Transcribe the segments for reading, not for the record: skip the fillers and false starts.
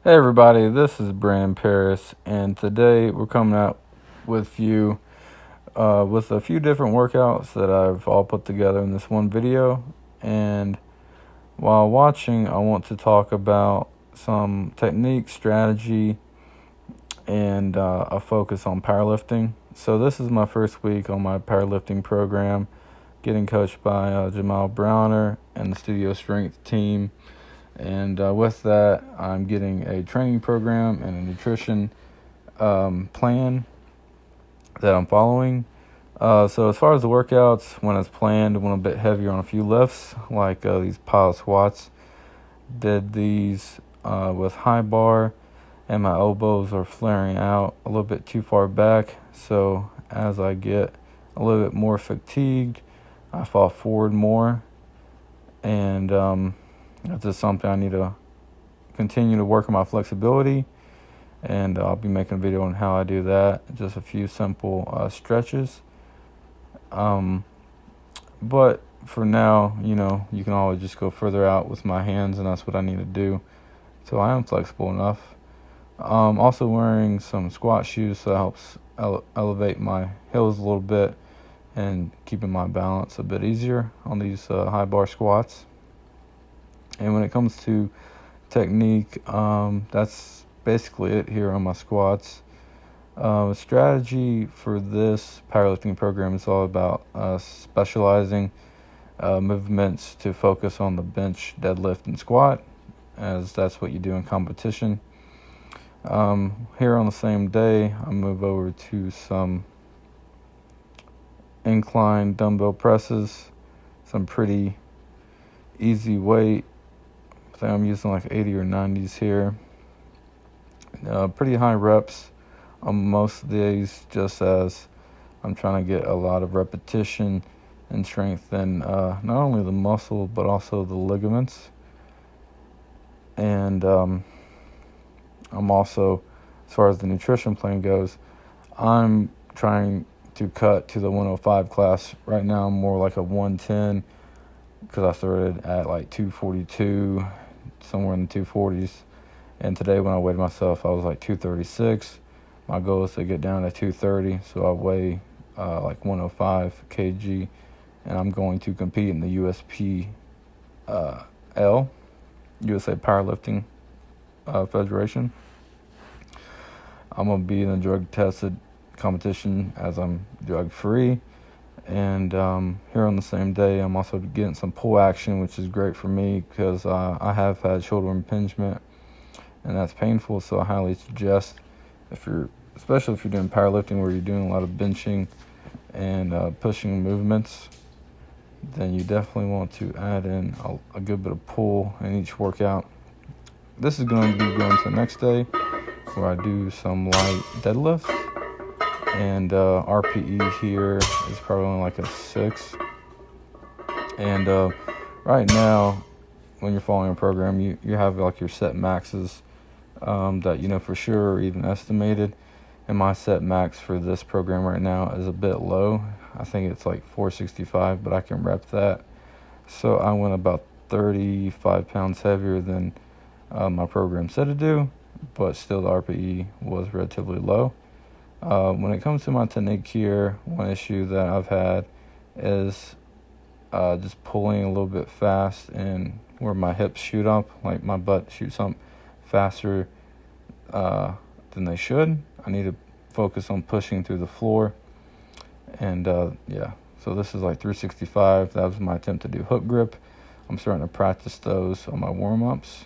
Hey everybody, this is Brandon Paris, and today we're coming out with you with a few different workouts that I've all put together in this one video. And while watching, I want to talk about some technique, strategy, and a focus on powerlifting. So this is my first week on my powerlifting program, getting coached by Jamal Browner and the Studio Strength team. And with that, I'm getting a training program and a nutrition plan that I'm following. So as far as the workouts, when it's planned, went a bit heavier on a few lifts, like these pile squats. Did these with high bar, and my elbows are flaring out a little bit too far back. So as I get a little bit more fatigued, I fall forward more. And that's just something I need to continue to work on my flexibility, and I'll be making a video on how I do that. Just a few simple stretches. But for now, you can always just go further out with my hands, and that's what I need to do. So I am flexible enough. Also wearing some squat shoes, so that helps elevate my heels a little bit and keeping my balance a bit easier on these high bar squats. And when it comes to technique, that's basically it here on my squats. Strategy for this powerlifting program is all about specializing movements to focus on the bench, deadlift, and squat, as that's what you do in competition. Here on the same day, I move over to some incline dumbbell presses, some pretty easy weight. I think I'm using like 80 or 90s here. Pretty high reps on most of these, just as I'm trying to get a lot of repetition and strengthen not only the muscle but also the ligaments. And I'm also, as far as the nutrition plan goes, I'm trying to cut to the 105 class. Right now I'm more like a 110, because I started at like 242, somewhere in the 240s. And today when I weighed myself, I was like 236. My goal is to get down to 230, so I weigh like 105 kg, and I'm going to compete in the USA Powerlifting Federation. I'm going to be in a drug-tested competition, as I'm drug-free. And here on the same day, I'm also getting some pull action, which is great for me because I have had shoulder impingement, and that's painful. So I highly suggest, especially if you're doing powerlifting where you're doing a lot of benching and pushing movements, then you definitely want to add in a good bit of pull in each workout. This is going to be going to the next day, where I do some light deadlifts. And RPE here is probably only like a 6. And right now, when you're following a program, you have like your set maxes that for sure are even estimated. And my set max for this program right now is a bit low. I think it's like 465, but I can rep that. So I went about 35 pounds heavier than my program said to do, but still the RPE was relatively low. When it comes to my technique here, one issue that I've had is just pulling a little bit fast, and where my hips shoot up, like my butt shoots up faster than they should. I need to focus on pushing through the floor. And so this is like 365. That was my attempt to do hook grip. I'm starting to practice those on my warm-ups.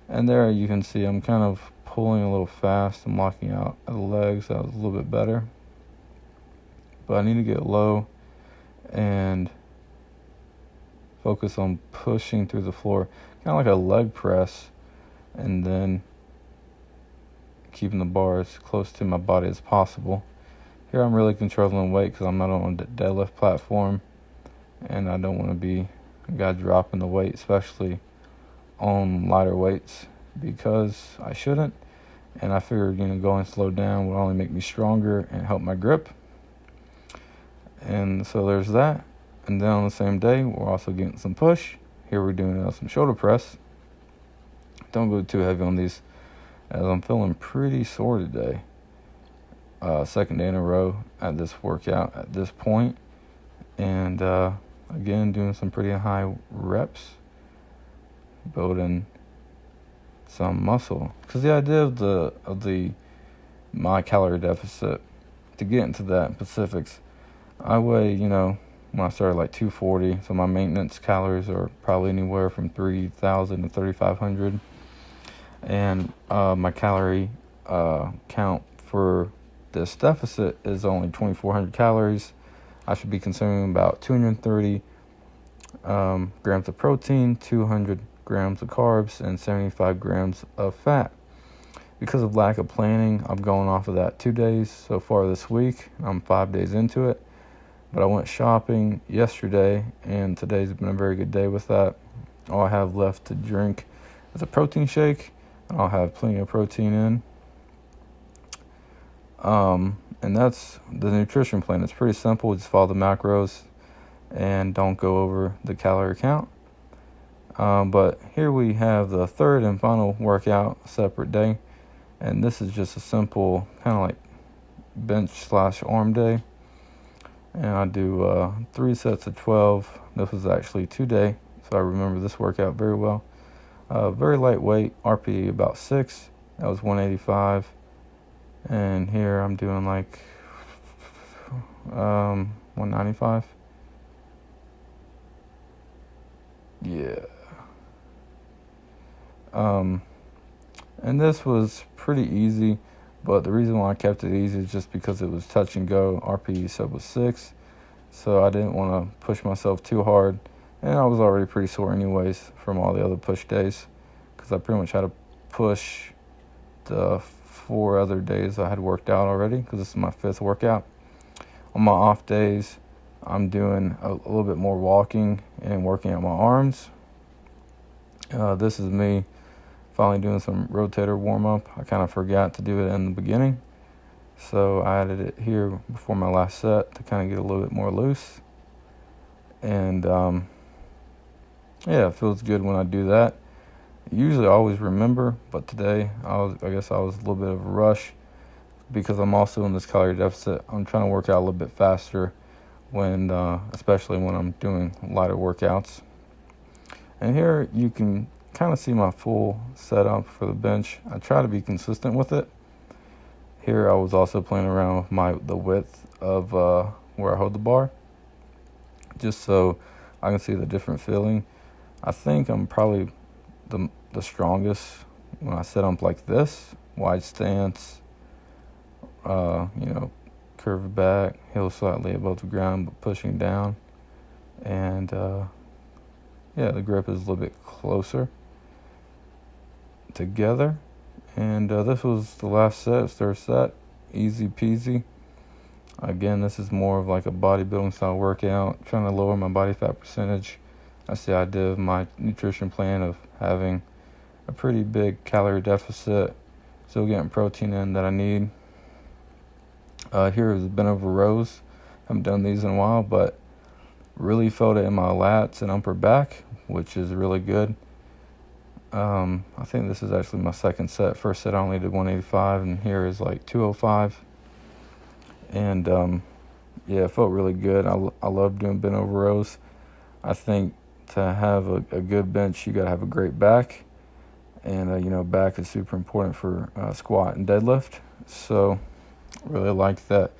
And there you can see I'm kind of pulling a little fast. I'm locking out the legs. That was a little bit better. But I need to get low and focus on pushing through the floor, kind of like a leg press, and then keeping the bar as close to my body as possible. Here I'm really controlling weight because I'm not on a deadlift platform, and I don't want to be a guy dropping the weight, especially on lighter weights, because I shouldn't. And I figured, going slow down would only make me stronger and help my grip. And so there's that. And then on the same day, we're also getting some push. Here we're doing some shoulder press. Don't go too heavy on these as I'm feeling pretty sore today. Second day in a row at this workout at this point, and again doing some pretty high reps, building some muscle. Because the idea of the my calorie deficit, to get into that specifics, I weigh, when I started, like 240, so my maintenance calories are probably anywhere from 3,000 to 3,500, and my calorie count for this deficit is only 2,400 calories. I should be consuming about 230 grams of protein, 200 grams of carbs, and 75 grams of fat. Because of lack of planning, I'm going off of that 2 days so far this week. I'm 5 days into it. But I went shopping yesterday, and today's been a very good day with that. All I have left to drink is a protein shake, and I'll have plenty of protein in. And that's the nutrition plan. It's pretty simple. Just follow the macros and don't go over the calorie count. But here we have the third and final workout, separate day. And this is just a simple kind of like bench/arm day. And I do 3 sets of 12. This was actually 2 day, so I remember this workout very well. Very lightweight, RPE about 6. That was 185. And here I'm doing like 195. Yeah. And this was pretty easy, but the reason why I kept it easy is just because it was touch and go. RPE sub was 6, so I didn't want to push myself too hard, and I was already pretty sore anyways from all the other push days, because I pretty much had to push the 4 other days I had worked out already, because this is my 5th workout. On my off days, I'm doing a little bit more walking and working out my arms. This is me finally doing some rotator warm-up. I kind of forgot to do it in the beginning, so I added it here before my last set to kind of get a little bit more loose. And it feels good when I do that. Usually I always remember, but today I guess I was a little bit of a rush, because I'm also in this calorie deficit. I'm trying to work out a little bit faster when especially when I'm doing lighter workouts. And here you can kind of see my full setup for the bench. I try to be consistent with it. Here I was also playing around with the width of where I hold the bar, just so I can see the different feeling. I think I'm probably the strongest when I set up like this, wide stance, curved back, heel slightly above the ground but pushing down, and the grip is a little bit closer together. And this was the last set, third set, easy peasy. Again, this is more of like a bodybuilding style workout, trying to lower my body fat percentage. That's the idea of my nutrition plan, of having a pretty big calorie deficit, still getting protein in that I need. Here is bent over rows. Haven't done these in a while, but really felt it in my lats and upper back, which is really good. I think this is actually my second set. First set I only did 185, and here is like 205. And it felt really good. I love doing bent over rows. I think to have a good bench, you got to have a great back. And, back is super important for squat and deadlift. So really like that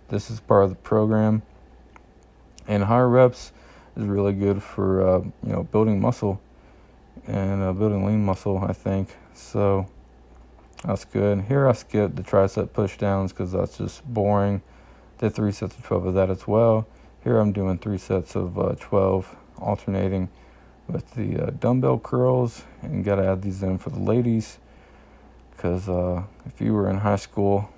this is part of the program. And higher reps is really good for, building muscle and building lean muscle, I think. So that's good. Here I skipped the tricep push downs because that's just boring. Did 3 sets of 12 of that as well. Here I'm doing 3 sets of 12, alternating with the dumbbell curls. And you got to add these in for the ladies, because if you were in high school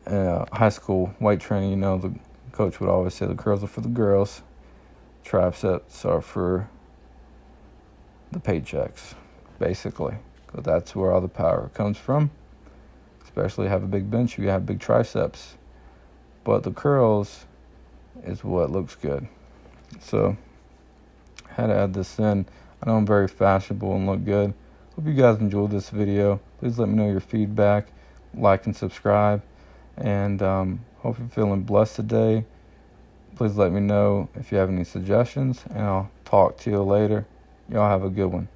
weight training, the coach would always say the curls are for the girls, triceps are for the paychecks, basically, because that's where all the power comes from. Especially have a big bench, you have big triceps, but the curls is what looks good. So had to add this in. I know I'm very fashionable and look good, Hope you guys enjoyed this video. Please let me know your feedback, like and subscribe, and hope you're feeling blessed today. Please let me know if you have any suggestions, and I'll talk to you later. Y'all have a good one.